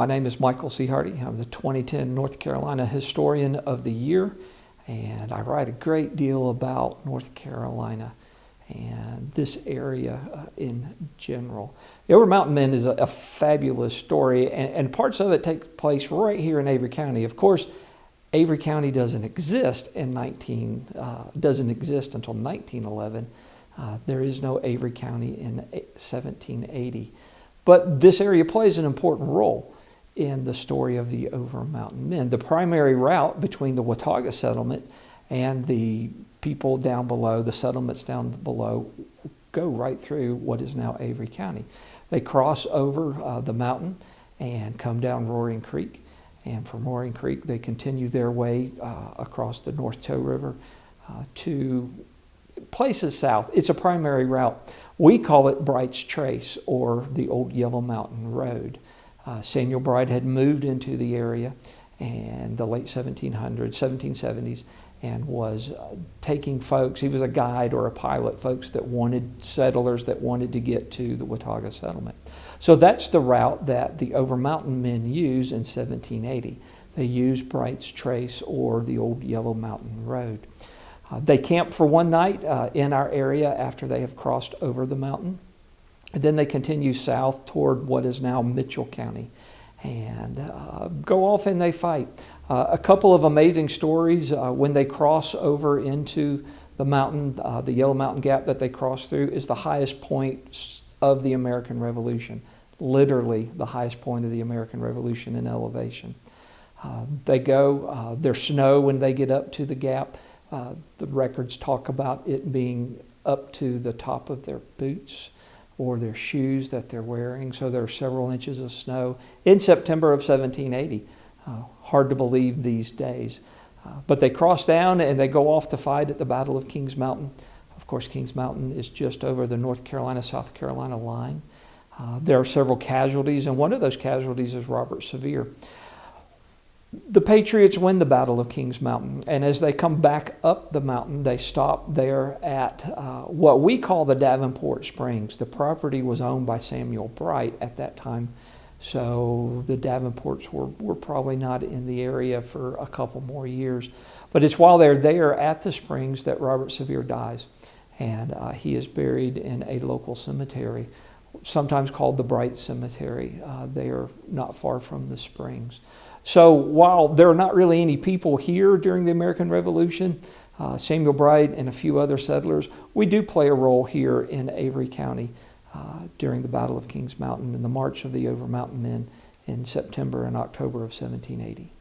My name is Michael C. Hardy. I'm the 2010 North Carolina Historian of the Year, and I write a great deal about North Carolina and this area in general. The Over Mountain Men is a fabulous story, and parts of it take place right here in Avery County. Of course, Avery County doesn't exist until 1911. There is no Avery County in 1780. But this area plays an important role in the story of the Over Mountain Men. The primary route between the Watauga settlement and the people down below, the settlements down below, go right through what is now Avery County. They cross over the mountain and come down Roaring Creek. And from Roaring Creek, they continue their way across the North Toe River to places south. It's a primary route. We call it Bright's Trace, or the Old Yellow Mountain Road. Samuel Bright had moved into the area in the late 1770s, and was taking folks. He was a guide or a pilot, settlers that wanted to get to the Watauga settlement. So that's the route that the Over Mountain Men use in 1780. They use Bright's Trace, or the Old Yellow Mountain Road. They camp for one night in our area after they have crossed over the mountain. And then they continue south toward what is now Mitchell County and go off and they fight. A couple of amazing stories when they cross over into the mountain. The Yellow Mountain Gap that they cross through is the highest point of the American Revolution, literally the highest point of the American Revolution in elevation. There's snow when they get up to the gap. The records talk about it being up to the top of their boots or their shoes that they're wearing. So there are several inches of snow in September of 1780. Hard to believe these days. But they cross down and they go off to fight at the Battle of Kings Mountain. Of course, Kings Mountain is just over the North Carolina-South Carolina line. There are several casualties, and one of those casualties is Robert Sevier. The Patriots win the Battle of Kings Mountain, and as they come back up the mountain, they stop there at what we call the Davenport Springs. The property was owned by Samuel Bright at that time, so the Davenports were probably not in the area for a couple more years. But it's while they're there at the springs that Robert Sevier dies, and he is buried in a local cemetery, sometimes called the Bright Cemetery. They are not far from the springs. So while there are not really any people here during the American Revolution, Samuel Bright and a few other settlers, we do play a role here in Avery County during the Battle of Kings Mountain and the march of the Over Mountain Men in September and October of 1780.